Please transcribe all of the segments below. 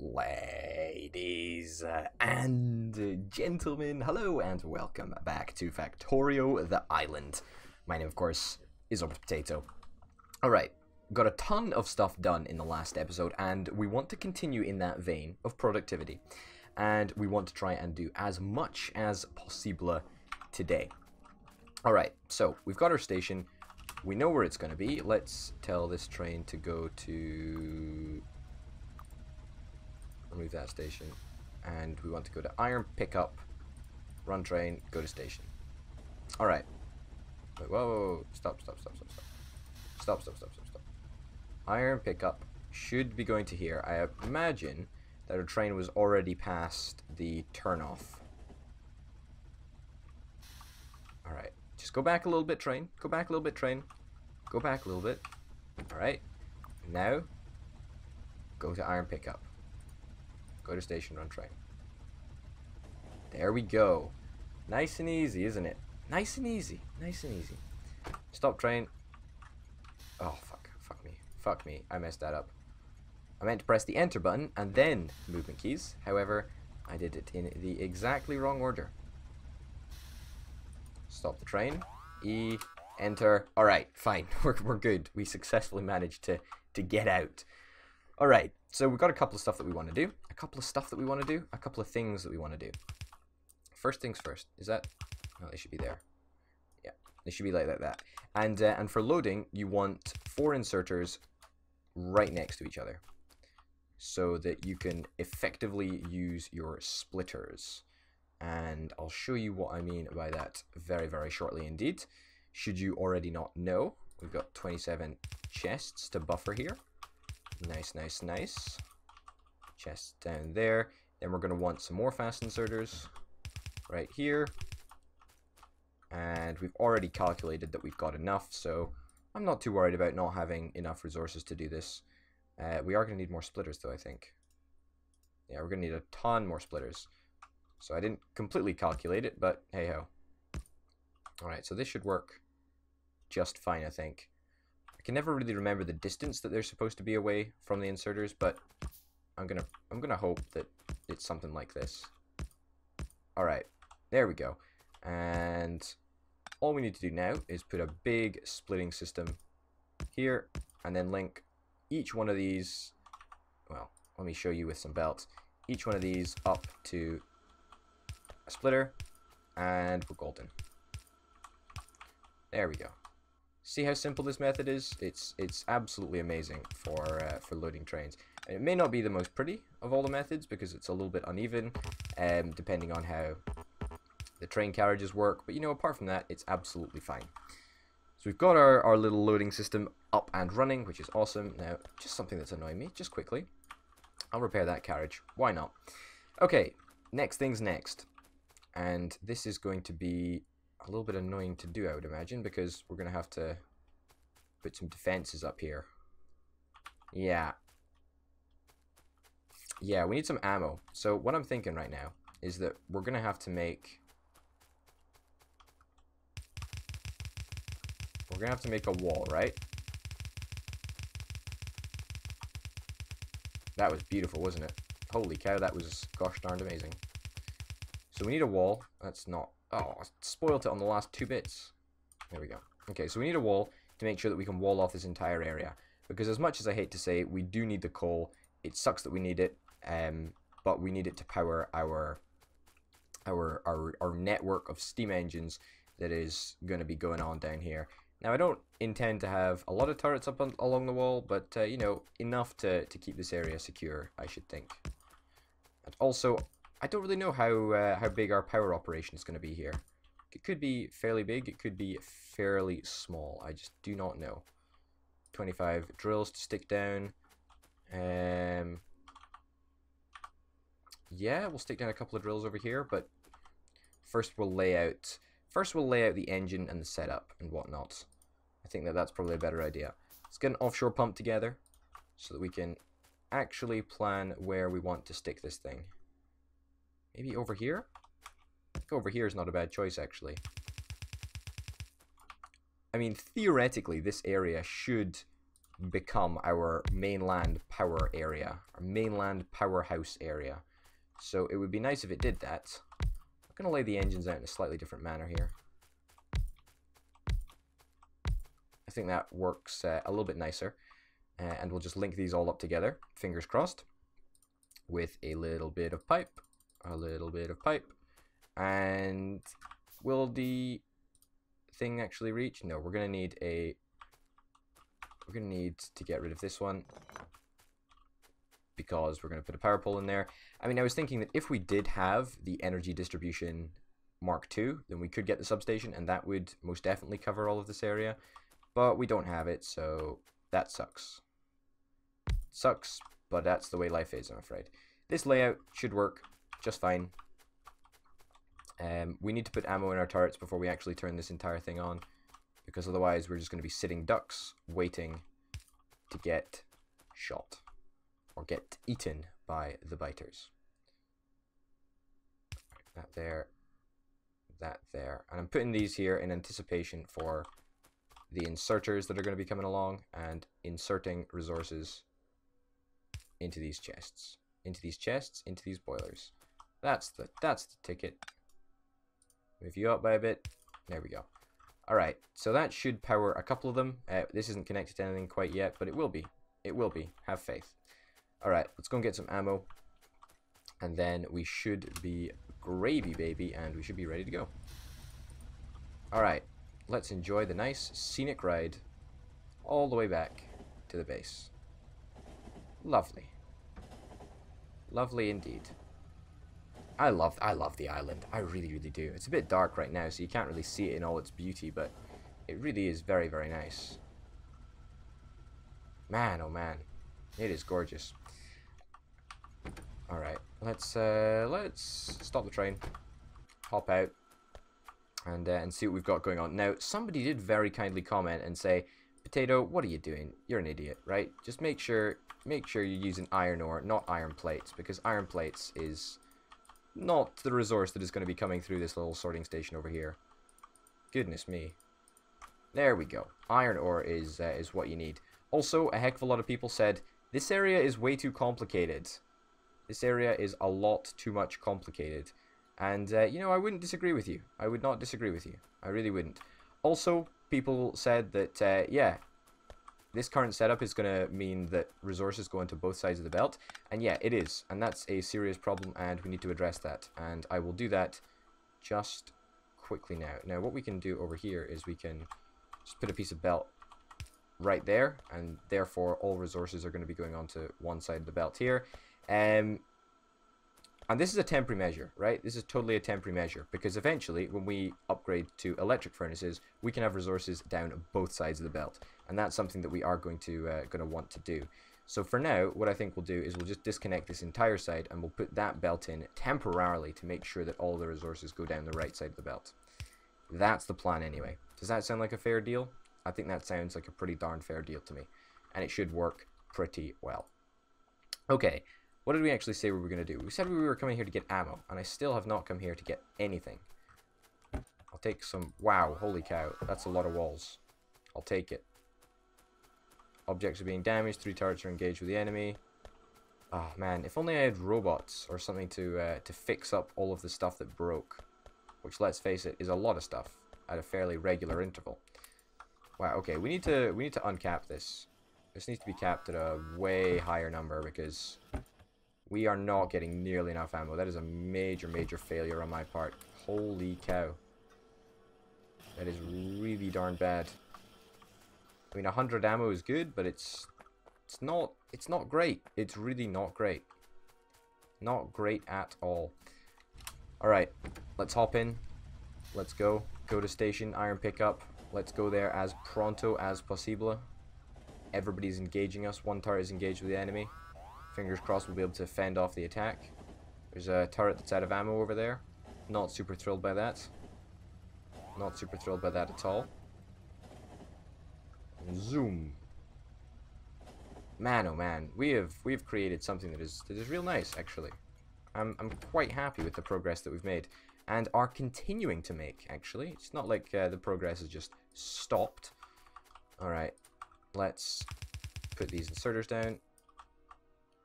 Ladies and gentlemen, hello and welcome back to Factorio, the island. My name, of course, is Over Potato. Alright, got a ton of stuff done in the last episode, and we want to continue in that vein of productivity. And we want to try and do as much as possible today. Alright, so we've got our station. We know where it's going to be. Let's tell this train to go to... remove that station, and we want to go to iron pickup, run train, go to station. Alright. Wait, whoa, stop. Iron pickup should be going to here. I imagine that our train was already past the turnoff. Alright. Just go back a little bit, train. Go back a little bit, train. Go back a little bit. Alright. Now, go to iron pickup. Go to station, run train. There we go. Nice and easy, isn't it? Nice and easy. Nice and easy. Stop train. Oh, fuck. Fuck me. Fuck me. I messed that up. I meant to press the enter button and then movement keys. However, I did it in the exactly wrong order. Stop the train. E. Enter. Alright, fine. We're good. We successfully managed to get out. Alright, so we've got a couple of stuff that we want to do. A couple of things that we want to do. First things first. Is that... oh, they should be there. Yeah, they should be like that. And for loading, you want 4 inserters right next to each other, so that you can effectively use your splitters. And I'll show you what I mean by that very, very shortly indeed. Should you already not know, we've got 27 chests to buffer here. Nice. Chest down there. Then we're going to want some more fast inserters right here. And we've already calculated that we've got enough, so I'm not too worried about not having enough resources to do this. We are going to need more splitters though, I think. Yeah, we're going to need a ton more splitters. So I didn't completely calculate it, but hey ho. Alright, so this should work just fine, I think. I can never really remember the distance that they're supposed to be away from the inserters, but I'm gonna hope that it's something like this. Alright, there we go. And all we need to do now is put a big splitting system here, and then link each one of these, well, let me show you with some belts, each one of these up to a splitter, and we're golden. There we go. See how simple this method is? It's absolutely amazing for loading trains. And it may not be the most pretty of all the methods because it's a little bit uneven, depending on how the train carriages work. But you know, apart from that, it's absolutely fine. So we've got our little loading system up and running, which is awesome. Now, just something that's annoying me, just quickly. I'll repair that carriage. Why not? Okay, next thing's next. And this is going to be a little bit annoying to do, I would imagine, because we're going to have to put some defenses up here. Yeah, we need some ammo. So what I'm thinking right now is that we're going to have to make... we're going to have to make a wall, right? That was beautiful, wasn't it? Holy cow, that was gosh darned amazing. So we need a wall. That's not... oh, I spoiled it on the last 2 bits. There we go. Okay, so we need a wall to make sure that we can wall off this entire area. Because as much as I hate to say, we do need the coal. It sucks that we need it, but we need it to power our network of steam engines that is going to be going on down here. Now, I don't intend to have a lot of turrets up along the wall, but, you know, enough to keep this area secure, I should think. And also, I don't really know how big our power operation is going to be here. It could be fairly big, it could be fairly small. I just do not know. 25 drills to stick down. Yeah, we'll stick down a couple of drills over here, but first we'll lay out the engine and the setup and whatnot. I think that's probably a better idea. Let's get an offshore pump together so that we can actually plan where we want to stick this thing. Maybe over here? I think over here is not a bad choice, actually. I mean, theoretically, this area should become our mainland power area, our mainland powerhouse area. So it would be nice if it did that. I'm going to lay the engines out in a slightly different manner here. I think that works a little bit nicer. And we'll just link these all up together, fingers crossed, with a little bit of pipe, and will the thing actually reach? No, we're gonna need to get rid of this one because we're gonna put a power pole in there. I mean, I was thinking that if we did have the energy distribution Mark II, then we could get the substation, and that would most definitely cover all of this area, but we don't have it, so that sucks. Sucks, but that's the way life is, I'm afraid. This layout should work just fine. We need to put ammo in our turrets before we actually turn this entire thing on, because otherwise we're just going to be sitting ducks waiting to get shot or get eaten by the biters. That there, that there. And I'm putting these here in anticipation for the inserters that are going to be coming along and inserting resources into these chests, into these boilers. That's the ticket. Move you up by a bit. There we go. All right, so that should power a couple of them. This isn't connected to anything quite yet, but it will be. It will be. Have faith. All right, let's go and get some ammo, and then we should be gravy, baby, and we should be ready to go. All right, let's enjoy the nice scenic ride all the way back to the base. Lovely. Lovely indeed. I love the island. I really, really do. It's a bit dark right now, so you can't really see it in all its beauty, but it really is very, very nice. Man, oh man. It is gorgeous. Alright, let's stop the train, hop out, and see what we've got going on. Now, somebody did very kindly comment and say, Potato, what are you doing? You're an idiot, right? Just make sure you're using iron ore, not iron plates, because iron plates is not the resource that is going to be coming through this little sorting station over here. Goodness me. There we go. Iron ore is what you need. Also, a heck of a lot of people said, this area is way too complicated. This area is a lot too much complicated. And, you know, I wouldn't disagree with you. I would not disagree with you. I really wouldn't. Also, people said that, yeah, this current setup is going to mean that resources go into both sides of the belt. And yeah, it is. And that's a serious problem, and we need to address that. And I will do that just quickly now. Now, what we can do over here is we can just put a piece of belt right there, and therefore all resources are going to be going onto one side of the belt here. And this is a temporary measure, right? This is totally a temporary measure, because eventually, when we upgrade to electric furnaces, we can have resources down both sides of the belt, and that's something that we are going to want to do. So for now, what I think we'll do is we'll just disconnect this entire side, and we'll put that belt in temporarily to make sure that all the resources go down the right side of the belt. That's the plan anyway. Does that sound like a fair deal? I think that sounds like a pretty darn fair deal to me, and it should work pretty well. Okay. What did we actually say we were going to do? We said we were coming here to get ammo, and I still have not come here to get anything. I'll take some... Wow, holy cow. That's a lot of walls. I'll take it. Objects are being damaged. 3 turrets are engaged with the enemy. Oh, man. If only I had robots or something to fix up all of the stuff that broke. Which, let's face it, is a lot of stuff at a fairly regular interval. Wow, okay. We need to uncap this. This needs to be capped at a way higher number, because... we are not getting nearly enough ammo. That is a major, major failure on my part. Holy cow. That is really darn bad. I mean, 100 ammo is good, but it's not great. It's really not great. Not great at all. Alright, let's hop in. Let's go. Go to station, iron pickup. Let's go there as pronto as possible. Everybody's engaging us. 1 turret is engaged with the enemy. Fingers crossed we'll be able to fend off the attack. There's a turret that's out of ammo over there. Not super thrilled by that. Not super thrilled by that at all. Zoom. Man, oh man, we've created something that is real nice, actually. I'm quite happy with the progress that we've made, and are continuing to make. Actually, it's not like the progress has just stopped. All right, let's put these inserters down.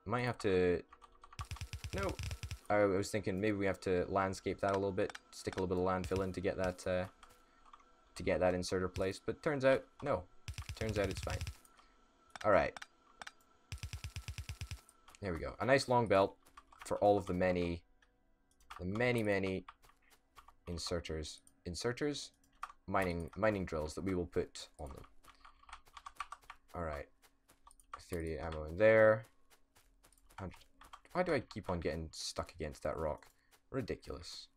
Might have to... No. I was thinking maybe we have to landscape that a little bit. Stick a little bit of landfill in to get that inserter placed. But turns out, no. Turns out it's fine. Alright. There we go. A nice long belt for all of the many inserters. Inserters? Mining drills that we will put on them. Alright. 38 ammo in there. 100. Why do I keep on getting stuck against that rock? Ridiculous.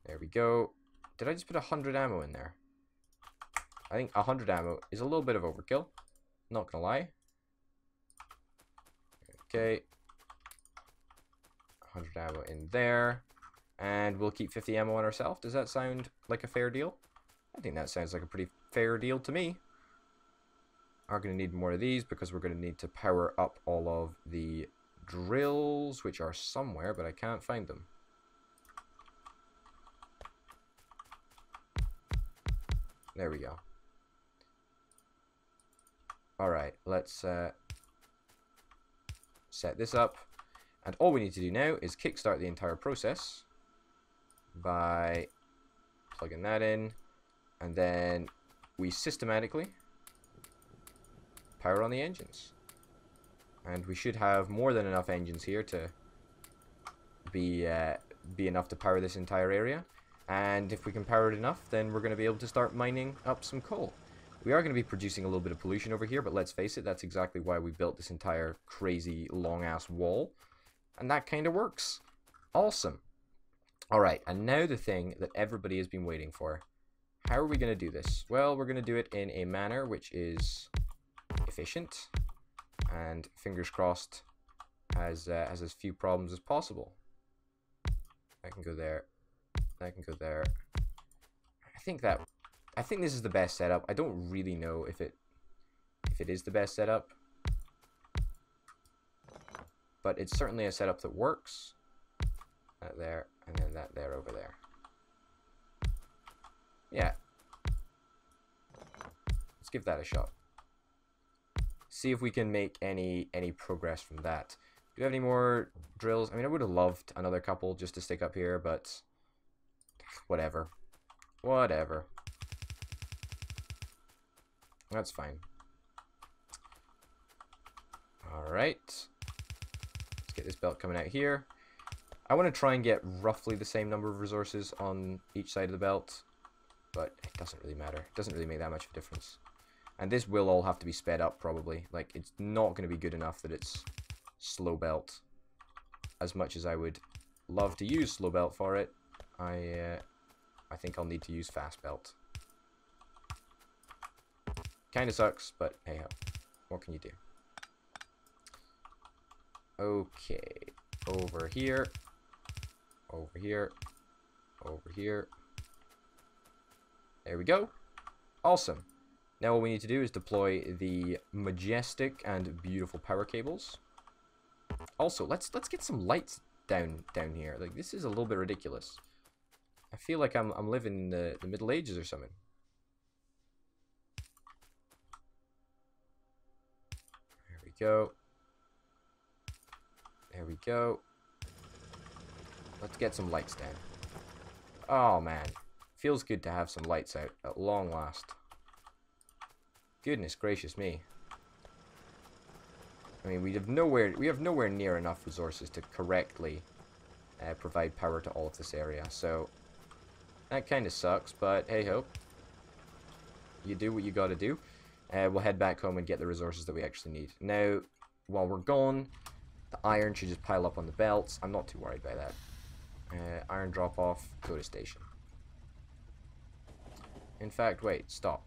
There we go. Did I just put 100 ammo in there? I think 100 ammo is a little bit of overkill. Not gonna lie. Okay. 100 ammo in there. And we'll keep 50 ammo on ourselves. Does that sound like a fair deal? I think that sounds like a pretty fair deal to me. Are going to need more of these because we're going to need to power up all of the drills, which are somewhere, but I can't find them. There we go. Alright, let's set this up. And all we need to do now is kickstart the entire process by plugging that in. And then we systematically power on the engines. And we should have more than enough engines here to be enough to power this entire area. And if we can power it enough, then we're going to be able to start mining up some coal. We are going to be producing a little bit of pollution over here, but let's face it, that's exactly why we built this entire crazy long-ass wall. And that kind of works. Awesome. Alright, and now the thing that everybody has been waiting for. How are we going to do this? Well, we're going to do it in a manner which is efficient. And fingers crossed, has as few problems as possible. I can go there. I can go there. I think this is the best setup. I don't really know if it is the best setup, but it's certainly a setup that works. That there, and then that there over there. Yeah. Let's give that a shot. See if we can make any progress from that. Do we have any more drills? I mean, I would have loved another couple just to stick up here, but whatever. Whatever. That's fine. Alright. Let's get this belt coming out here. I want to try and get roughly the same number of resources on each side of the belt, but it doesn't really matter. It doesn't really make that much of a difference. And this will all have to be sped up, probably. Like, it's not going to be good enough that it's slow belt. As much as I would love to use slow belt for it, I think I'll need to use fast belt. Kind of sucks, but hey ho. What can you do? Okay. Over here. Over here. Over here. There we go. Awesome. Now what we need to do is deploy the majestic and beautiful power cables. Also, let's get some lights down here. Like, this is a little bit ridiculous. I feel like I'm living in the Middle Ages or something. There we go. There we go. Let's get some lights down. Oh man, feels good to have some lights out at long last. Goodness gracious me. I mean, we have nowhere near enough resources to correctly provide power to all of this area, so that kind of sucks, but hey ho. You do what you gotta do. We'll head back home and get the resources that we actually need. Now, while we're gone, the iron should just pile up on the belts. I'm not too worried by that. Iron drop off, go to station. In fact, wait, stop.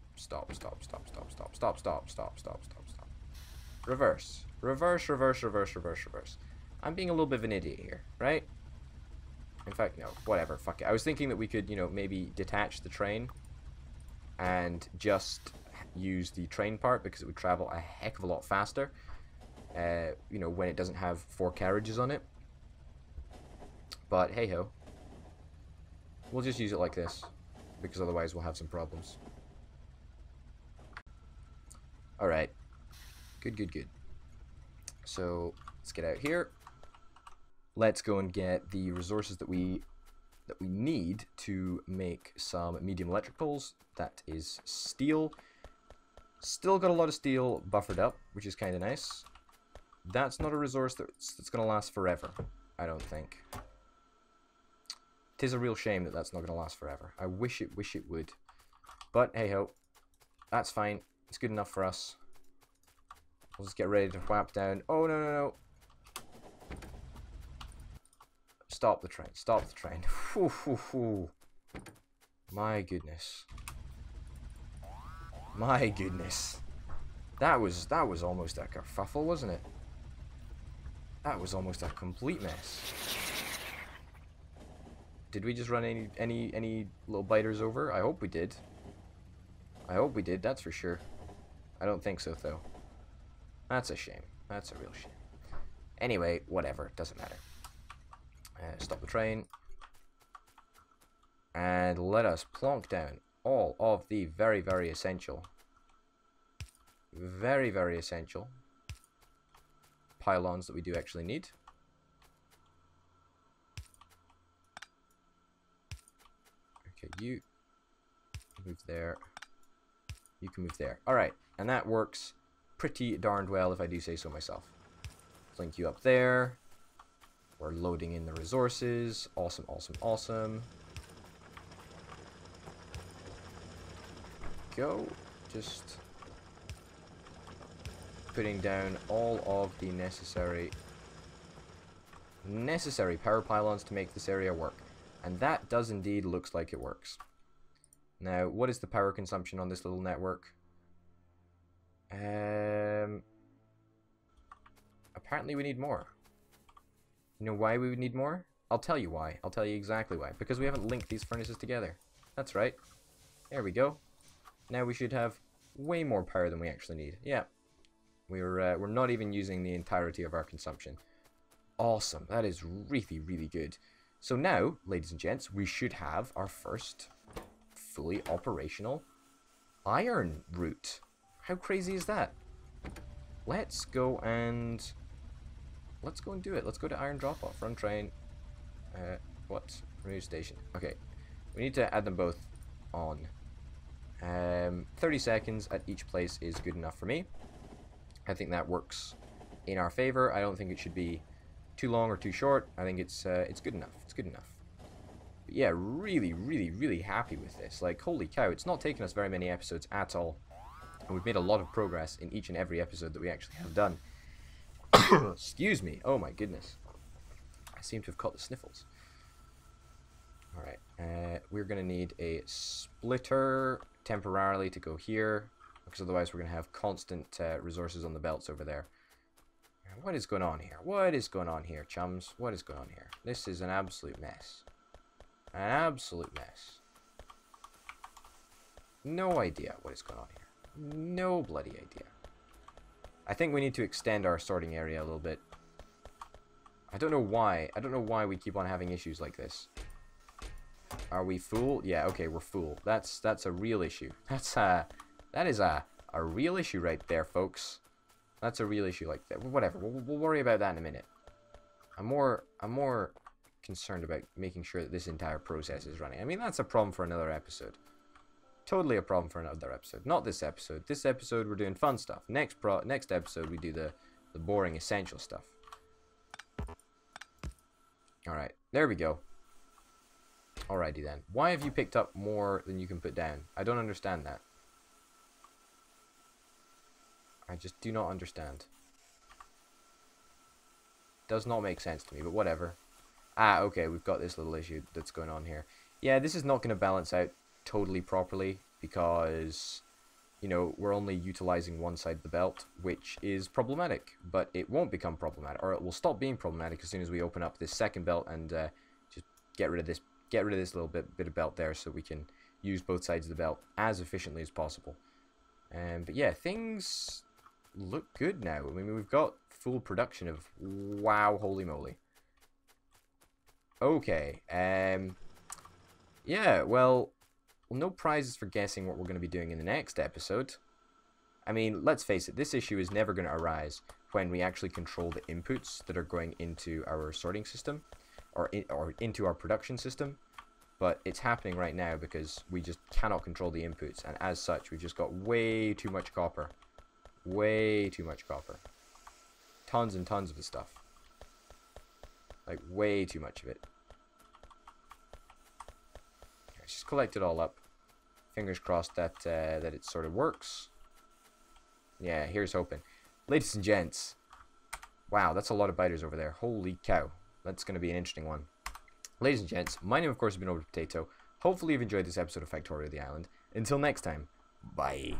Reverse. Reverse. I'm being a little bit of an idiot here, right? In fact, no, whatever, fuck it. I was thinking that we could, you know, maybe detach the train and just use the train part because it would travel a heck of a lot faster, you know, when it doesn't have 4 carriages on it. But hey ho, we'll just use it like this because otherwise we'll have some problems. Alright, Good, good, good. So let's get out here. Let's go and get the resources that we need to make some medium electric poles. That is steel. Still got a lot of steel buffered up, which is kind of nice. That's not a resource that's going to last forever, I don't think. It is a real shame that that's not going to last forever. I wish it would. But hey ho, that's fine. It's good enough for us. We'll just get ready to whap down. Oh, no, no, no. Stop the train. Stop the train. My goodness. My goodness. That was almost a kerfuffle, wasn't it? That was almost a complete mess. Did we just run any little biters over? I hope we did. I hope we did, that's for sure. I don't think so, though. That's a shame. That's a real shame. Anyway, whatever. Doesn't matter. Stop the train. And let us plonk down all of the very, very essential pylons that we do actually need. Okay, you move there. You can move there. Alright, and that works pretty darned well if I do say so myself. Link you up there. We're loading in the resources. Awesome, awesome, awesome. Go. Just putting down all of the necessary power pylons to make this area work. And that does indeed looks like it works. Now, what is the power consumption on this little network? Apparently we need more. You know why we would need more? I'll tell you why. I'll tell you exactly why. Because we haven't linked these furnaces together. That's right. There we go. Now we should have way more power than we actually need. Yeah. We're not even using the entirety of our consumption. Awesome. That is really, really good. So now, ladies and gents, we should have our first fully operational iron route. How crazy is that? Let's go and do it. Let's go to iron drop-off. Run train. What? Remove station. Okay. We need to add them both on. 30 seconds at each place is good enough for me. I think that works in our favor. I don't think it should be too long or too short. I think it's good enough. It's good enough. But yeah, really, really, really happy with this. Like, holy cow, it's not taken us very many episodes at all. And we've made a lot of progress in each and every episode that we actually have done. Excuse me. Oh my goodness. I seem to have caught the sniffles. Alright. We're going to need a splitter temporarily to go here. Because otherwise we're going to have constant resources on the belts over there. What is going on here? What is going on here, chums? What is going on here? This is an absolute mess. An absolute mess. No idea what is going on here. No bloody idea. I think we need to extend our sorting area a little bit. I don't know why. I don't know why we keep on having issues like this. Are we full? Yeah, okay, we're full. That's a real issue. That is a real issue right there, folks. That's a real issue like that. Whatever. We'll worry about that in a minute. I'm more concerned about making sure that this entire process is running. I mean, that's a problem for another episode. Totally a problem for another episode. Not this episode. This episode we're doing fun stuff. Next episode we do the boring essential stuff. Alright, there we go. Alrighty then. Why have you picked up more than you can put down? I don't understand that. I just do not understand. Does not make sense to me, but whatever. Ah, okay, we've got this little issue that's going on here. Yeah, this is not going to balance out totally properly because, you know, we're only utilizing one side of the belt, which is problematic. But it won't become problematic, or it will stop being problematic as soon as we open up this second belt and just get rid of this little bit of belt there, so we can use both sides of the belt as efficiently as possible. But yeah, things look good now. I mean, we've got full production of wow, holy moly. Okay, yeah, well, no prizes for guessing what we're going to be doing in the next episode. I mean, let's face it, this issue is never going to arise when we actually control the inputs that are going into our sorting system or into our production system. But it's happening right now because we just cannot control the inputs, and as such, we've just got way too much copper. Way too much copper. Tons and tons of the stuff. Like, way too much of it. Let's just collect it all up. Fingers crossed that that it sort of works. Yeah, here's hoping. Ladies and gents. Wow, that's a lot of biters over there. Holy cow. That's going to be an interesting one. Ladies and gents, my name, of course, has been Over Potato. Hopefully you've enjoyed this episode of Factorio the Island. Until next time, bye.